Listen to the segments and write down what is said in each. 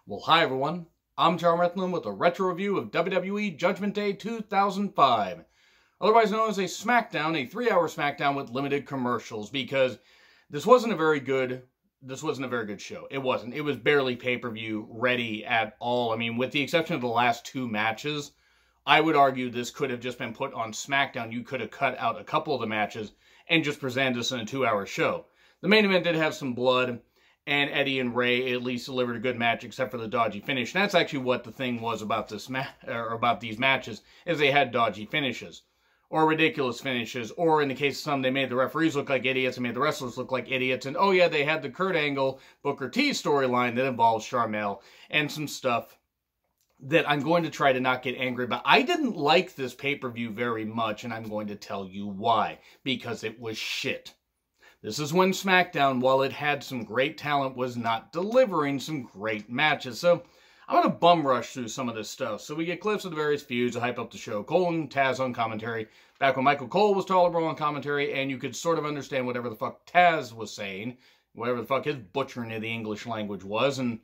Well, hi everyone. I'm John Rethlin with a retro review of WWE Judgment Day 2005. Otherwise known as a SmackDown, a 3-hour SmackDown with limited commercials, because this wasn't a very good show. It wasn't. It was barely pay-per-view ready at all. I mean, with the exception of the last two matches, I would argue this could have just been put on SmackDown. You could have cut out a couple of the matches and just presented us in a 2-hour show. The main event did have some blood, and Eddie and Ray at least delivered a good match, except for the dodgy finish. And that's actually what the thing was about this about these matches, is they had dodgy finishes, or ridiculous finishes, or in the case of some, they made the referees look like idiots and made the wrestlers look like idiots. And oh yeah, they had the Kurt Angle, Booker T storyline that involves Sharmell and some stuff that I'm going to try to not get angry about. I didn't like this pay-per-view very much, and I'm going to tell you why. Because it was shit. This is when SmackDown, while it had some great talent, was not delivering some great matches. So I'm going to bum rush through some of this stuff. So we get clips of the various feuds to hype up the show. Cole and Taz on commentary. Back when Michael Cole was tolerable on commentary, and you could sort of understand whatever the fuck Taz was saying, whatever the fuck his butchering of the English language was. And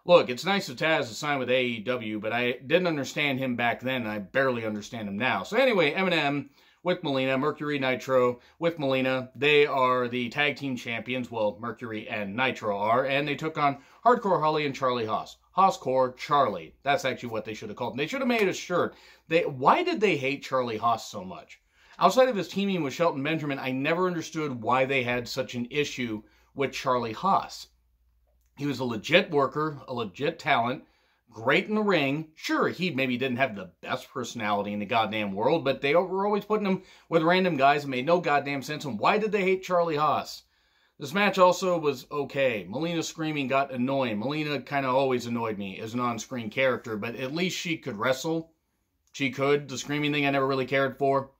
look, it's nice of Taz to sign with AEW, but I didn't understand him back then, and I barely understand him now. So anyway, Eminem with Melina, Mercury, Nitro with Melina. They are the tag team champions. Well, Mercury and Nitro are, and they took on Hardcore Holly and Charlie Haas. Haascore Charlie. That's actually what they should have called him. They should have made a shirt. Why did they hate Charlie Haas so much? Outside of his teaming with Shelton Benjamin, I never understood why they had such an issue with Charlie Haas. He was a legit worker, a legit talent, great in the ring. Sure, he maybe didn't have the best personality in the goddamn world, but they were always putting him with random guys that made no goddamn sense. And why did they hate Charlie Haas? This match also was okay. Melina screaming got annoying. Melina kind of always annoyed me as an on-screen character, but at least she could wrestle. She could. The screaming thing I never really cared for.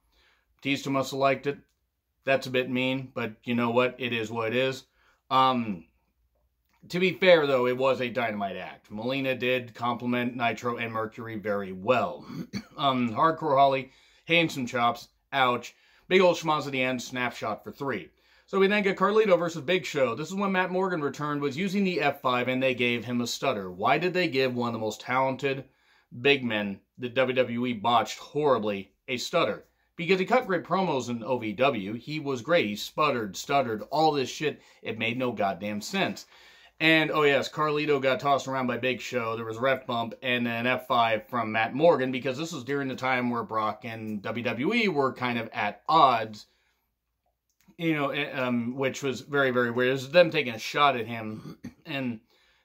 Batista must have liked it. That's a bit mean, but you know what? It is what it is. To be fair, though, it was a Dynamite act. Melina did compliment Nitro and Mercury very well. Hardcore Holly, hitting some chops. Ouch. Big old schmoz at the end. Snapshot for 3. So we then get Carlito versus Big Show. This is when Matt Morgan returned, was using the F5, and they gave him a stutter. Why did they give one of the most talented big men that WWE botched horribly a stutter? Because he cut great promos in OVW. He was great. He sputtered, stuttered, all this shit. It made no goddamn sense. And, oh yes, Carlito got tossed around by Big Show. There was a ref bump and an F5 from Matt Morgan, because this was during the time where Brock and WWE were kind of at odds, you know, which was very, very weird. It was them taking a shot at him, and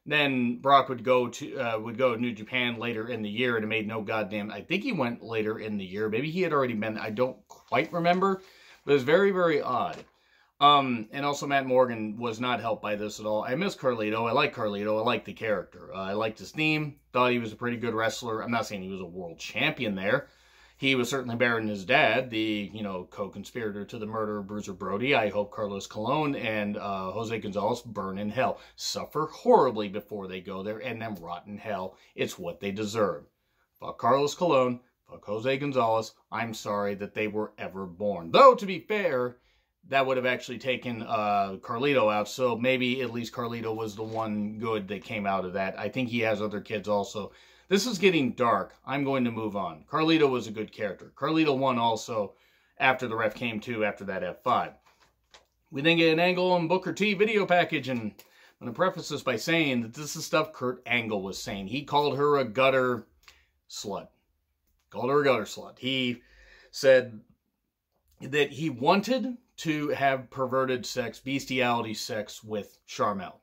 then Brock would go to New Japan later in the year, and it made no goddamn... I think he went later in the year. Maybe he had already been... I don't quite remember, but it was very, very odd. And also Matt Morgan was not helped by this at all. I miss Carlito. I like Carlito. I like the character. I liked his theme. Thought he was a pretty good wrestler. I'm not saying he was a world champion there. He was certainly better than his dad, the, you know, co-conspirator to the murder of Bruiser Brody. I hope Carlos Colon and Jose Gonzalez burn in hell. Suffer horribly before they go there, and then rot in hell. It's what they deserve. Fuck Carlos Colon. Fuck Jose Gonzalez. I'm sorry that they were ever born. Though, to be fair, that would have actually taken Carlito out, so maybe at least Carlito was the one good that came out of that. I think he has other kids also. This is getting dark. I'm going to move on. Carlito was a good character. Carlito won also after the ref came to after that F5. We then get an Angle and Booker T video package, and I'm going to preface this by saying that this is stuff Kurt Angle was saying. He called her a gutter slut. Called her a gutter slut. He said that he wanted to have perverted sex, bestiality sex with Sharmell.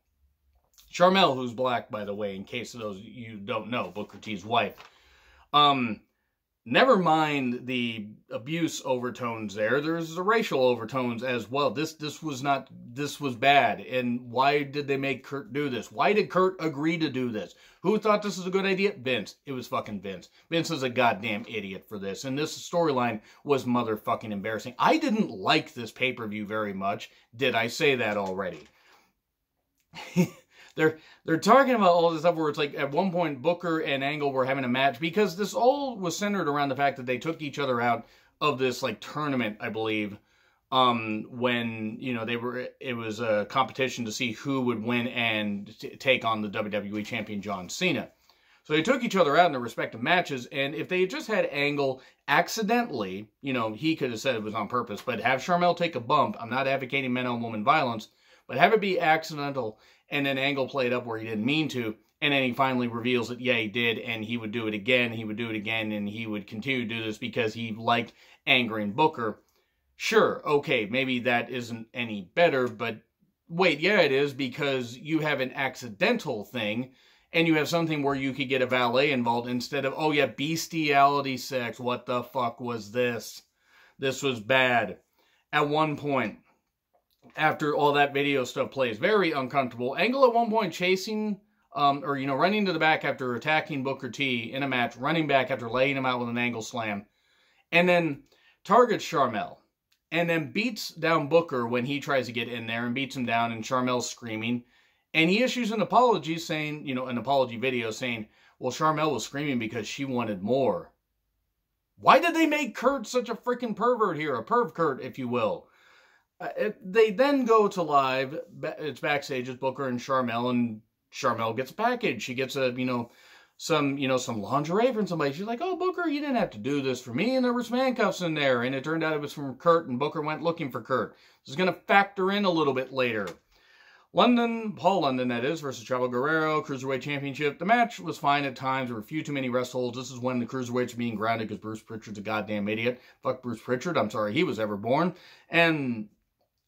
Sharmell, who's black, by the way, in case of those you don't know, Booker T's wife. Never mind the abuse overtones there. There's the racial overtones as well. This was bad. And why did they make Kurt do this? Why did Kurt agree to do this? Who thought this was a good idea? Vince. It was fucking Vince. Vince is a goddamn idiot for this. And this storyline was motherfucking embarrassing. I didn't like this pay-per-view very much. Did I say that already? They're talking about all this stuff where it's like at one point Booker and Angle were having a match, because this all was centered around the fact that they took each other out of this like tournament, I believe, when, you know, it was a competition to see who would win and take on the WWE champion John Cena. So they took each other out in their respective matches, and if they had just had Angle accidentally, you know, he could have said it was on purpose, but have Sharmell take a bump. I'm not advocating men-on-woman violence, but have it be accidental, and then Angle played up where he didn't mean to, and then he finally reveals that, yeah, he did, and he would do it again, and he would continue to do this because he liked angering Booker. Sure, okay, maybe that isn't any better, but wait, yeah, it is, because you have an accidental thing, and you have something where you could get a valet involved instead of, oh yeah, bestiality sex. What the fuck was this? This was bad. At one point, after all that video stuff plays, very uncomfortable. Angle at one point chasing, running to the back after attacking Booker T in a match, running back after laying him out with an Angle slam, and then targets Sharmell, and then beats down Booker when he tries to get in there and beats him down, and Sharmell's screaming. And he issues an apology saying, you know, an apology video saying, well, Sharmell was screaming because she wanted more. Why did they make Kurt such a freaking pervert here? A perv Kurt, if you will. They then go to live. It's backstage. It's Booker and Sharmell gets a package. She gets some lingerie from somebody. She's like, oh, Booker, you didn't have to do this for me. And there were some handcuffs in there. And it turned out it was from Kurt, and Booker went looking for Kurt. This is going to factor in a little bit later. Paul London, that is, versus Chavo Guerrero, Cruiserweight Championship. The match was fine at times. There were a few too many rest holds. This is when the Cruiserweights are being grounded because Bruce Pritchard's a goddamn idiot. Fuck Bruce Pritchard. I'm sorry he was ever born. And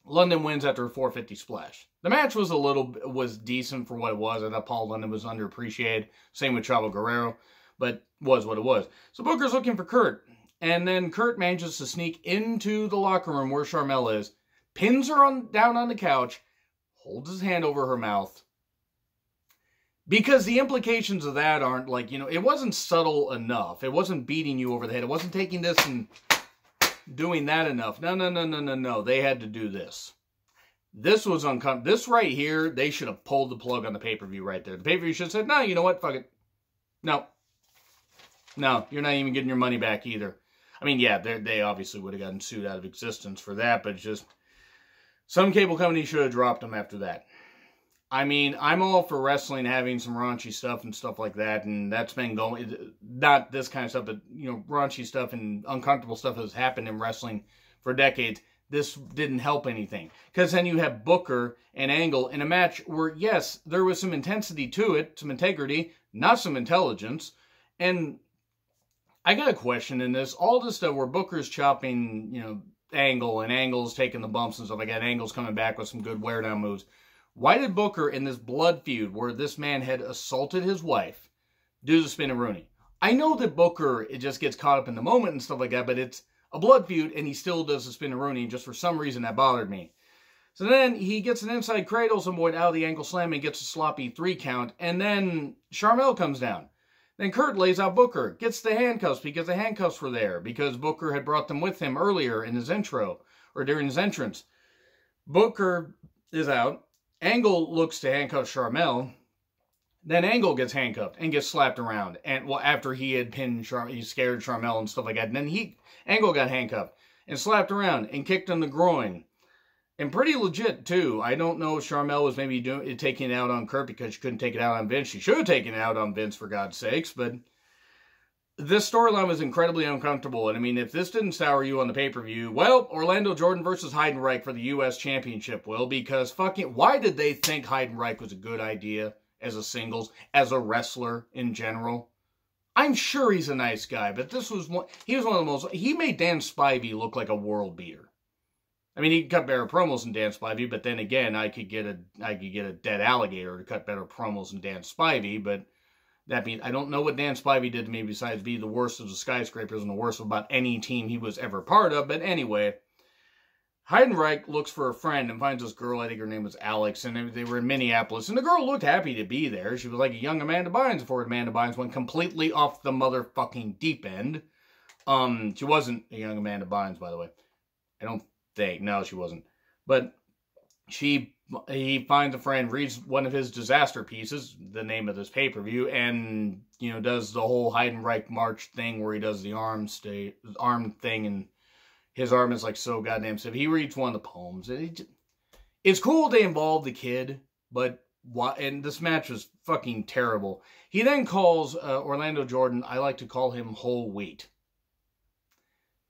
London wins after a 450 splash. The match was decent for what it was. I thought Paul London was underappreciated. Same with Chavo Guerrero, but was what it was. So Booker's looking for Kurt. And then Kurt manages to sneak into the locker room where Sharmell is, pins her down on the couch, holds his hand over her mouth. Because the implications of that aren't like, it wasn't subtle enough. It wasn't beating you over the head. It wasn't taking this and doing that enough. No. They had to do this. This was uncomfortable. This right here, they should have pulled the plug on the pay-per-view right there. The pay-per-view should have said, no, you know what? Fuck it. No, you're not even getting your money back either. I mean, yeah, they obviously would have gotten sued out of existence for that, but it's just, some cable company should have dropped them after that. I mean, I'm all for wrestling having some raunchy stuff and stuff like that, and that's been going, not this kind of stuff, but, raunchy stuff and uncomfortable stuff has happened in wrestling for decades. This didn't help anything. Because then you have Booker and Angle in a match where, yes, there was some intensity to it, some integrity, not some intelligence. And I got a question in this. All this stuff where Booker's chopping, Angle, and Angle's taking the bumps and stuff like that. Angle's coming back with some good wear-down moves. Why did Booker, in this blood feud where this man had assaulted his wife, do the spin-a-rooney? I know that Booker, it just gets caught up in the moment and stuff like that, but it's a blood feud, and he still does the spin-a-rooney, and just for some reason that bothered me. So then he gets an inside cradle somewhat out of the ankle slam and gets a sloppy 3 count, and then Sharmell comes down. Then Kurt lays out Booker, gets the handcuffs because the handcuffs were there, because Booker had brought them with him earlier in his intro, or during his entrance. Booker is out. Angle looks to handcuff Sharmell. Then Angle gets handcuffed and gets slapped around. And after he had pinned he scared Sharmell and stuff like that. And then Angle got handcuffed and slapped around and kicked in the groin. And pretty legit, too. I don't know if Sharmell was maybe taking it out on Kurt because she couldn't take it out on Vince. She should have taken it out on Vince, for God's sakes. But this storyline was incredibly uncomfortable. And I mean, if this didn't sour you on the pay-per-view, well, Orlando Jordan versus Heidenreich for the U.S. Championship will. Because why did they think Heidenreich was a good idea as a singles, as a wrestler in general? I'm sure he's a nice guy, but he was one of the most, he made Dan Spivey look like a world beater. I mean, he could cut better promos than Dan Spivey, but then again, I could get a dead alligator to cut better promos than Dan Spivey, but that means I don't know what Dan Spivey did to me besides be the worst of the skyscrapers and the worst of about any team he was ever part of. But anyway, Heidenreich looks for a friend and finds this girl, I think her name was Alex, and they were in Minneapolis, and the girl looked happy to be there. She was like a young Amanda Bynes before Amanda Bynes went completely off the motherfucking deep end. She wasn't a young Amanda Bynes, by the way. I don't think. No, she wasn't. But he finds a friend, reads one of his disaster pieces, the name of this pay-per-view, and, does the whole Heidenreich March thing where he does the arm thing and His arm is like so goddamn stiff. He reads one of the poems. It's cool they involved the kid, but and this match was fucking terrible. He then calls Orlando Jordan, I like to call him whole wheat.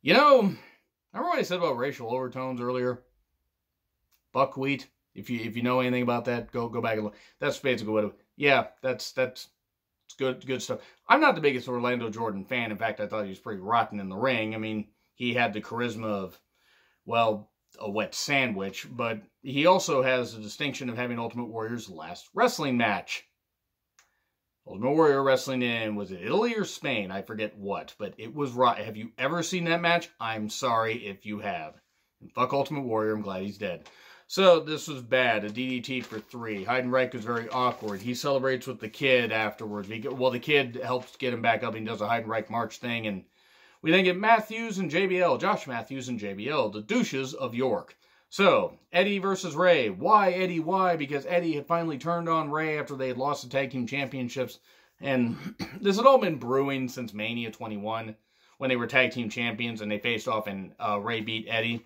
You know, remember what I said about racial overtones earlier? Buckwheat. If you know anything about that, go back and look. That's basically what it, yeah, that's good stuff. I'm not the biggest Orlando Jordan fan. In fact, I thought he was pretty rotten in the ring. I mean, he had the charisma of, well, a wet sandwich, but he also has the distinction of having Ultimate Warrior's last wrestling match. Ultimate Warrior wrestling in, was it Italy or Spain? I forget what, but it was raw. Have you ever seen that match? I'm sorry if you have. And fuck Ultimate Warrior, I'm glad he's dead. So, this was bad. A DDT for 3. Heidenreich was very awkward. He celebrates with the kid afterwards. Well, the kid helps get him back up. He does a Heidenreich March thing. And we then get Matthews and JBL. Josh Matthews and JBL, the douches of York. So, Eddie versus Ray. Why Eddie? Why? Because Eddie had finally turned on Ray after they had lost the Tag Team Championships. And this had all been brewing since Mania 21, when they were Tag Team Champions and they faced off and Ray beat Eddie.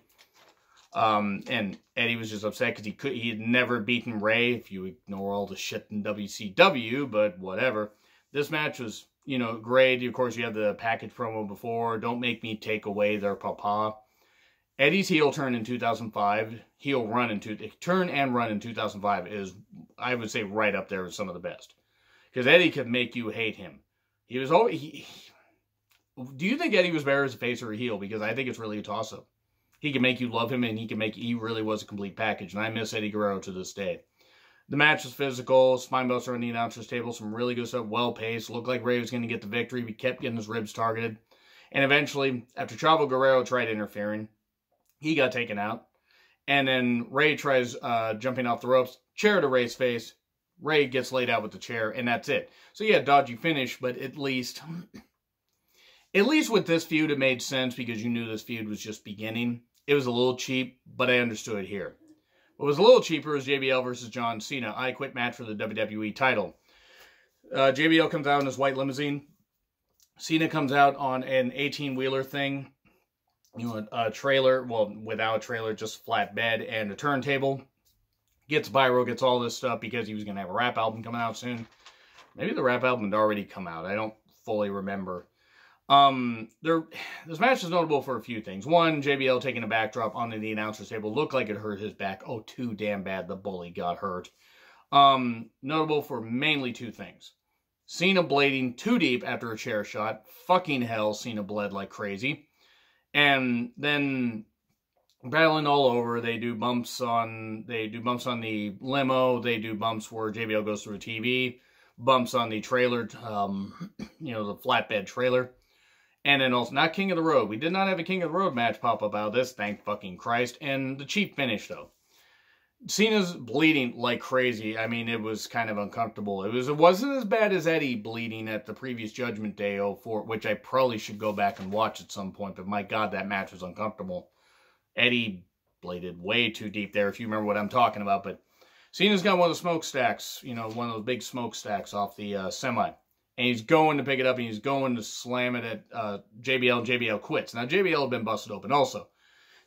And Eddie was just upset because he had never beaten Ray, if you ignore all the shit in WCW, but whatever. This match was, you know, great. Of course, you have the package promo before, don't make me take away their papa. Eddie's heel turn in 2005, turn and run in 2005 is, I would say, right up there with some of the best. Because Eddie could make you hate him. He was always, do you think Eddie was better as a face or a heel? Because I think it's really a toss-up. He can make you love him, and he really was a complete package, and I miss Eddie Guerrero to this day. The match was physical, spinebuster on the announcer's table, some really good stuff, well-paced, looked like Ray was going to get the victory, he kept getting his ribs targeted, and eventually, after Chavo Guerrero tried interfering, he got taken out, and then Ray tries jumping off the ropes, chair to Ray's face, Ray gets laid out with the chair, and that's it. So yeah, dodgy finish, but at least with this feud, it made sense, because you knew this feud was just beginning. It was a little cheap, but I understood it here. What was a little cheaper was JBL versus John Cena. I Quit match for the WWE title. JBL comes out in his white limousine. Cena comes out on an 18-wheeler thing. You know, a trailer, well, without a trailer, just flat bed and a turntable. Gets Byro, gets all this stuff because he was going to have a rap album coming out soon. Maybe the rap album had already come out. I don't fully remember. This match is notable for a few things. One, JBL taking a backdrop onto the announcer's table looked like it hurt his back. Oh, too damn bad the bully got hurt. Notable for mainly 2 things. Cena blading too deep after a chair shot. Fucking hell, Cena bled like crazy. And then battling all over. They do bumps on the limo. They do bumps where JBL goes through a TV. Bumps on the trailer, you know, the flatbed trailer. And then also, not King of the Road. We did not have a King of the Road match pop up out of this, thank fucking Christ. And the cheap finish, though. Cena's bleeding like crazy. I mean, it was kind of uncomfortable. It wasn't as bad as Eddie bleeding at the previous Judgment Day 04, which I probably should go back and watch at some point. But my God, that match was uncomfortable. Eddie bladed way too deep there, if you remember what I'm talking about. But Cena's got one of the smokestacks, you know, one of those big smokestacks off the semi. And he's going to pick it up, and he's going to slam it at JBL, and JBL quits. Now, JBL had been busted open also.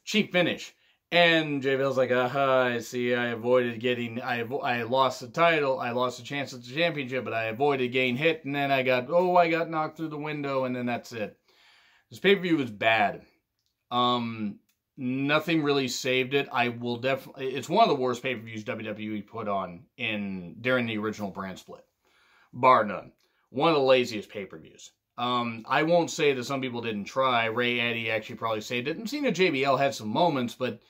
Cheap finish. And JBL's like, aha, I see, I avoided getting, I lost the title, I lost a chance at the championship, but I avoided getting hit, and then I got knocked through the window, and then that's it. This pay-per-view was bad. Nothing really saved it. It's one of the worst pay-per-views WWE put on during the original brand split. Bar none. One of the laziest pay-per-views. I won't say that some people didn't try. Ray Eddie actually probably saved it. And Cena JBL had some moments, but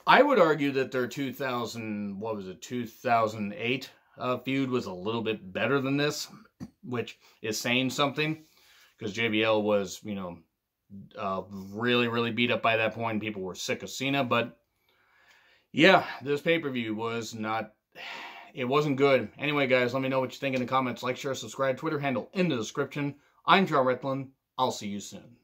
I would argue that their 2008 feud was a little bit better than this, which is saying something, because JBL was, you know, really, really beat up by that point. People were sick of Cena, but yeah, this pay-per-view was not... It wasn't good. Anyway, guys, let me know what you think in the comments. Like, share, subscribe, Twitter handle in the description. I'm John Cena. I'll see you soon.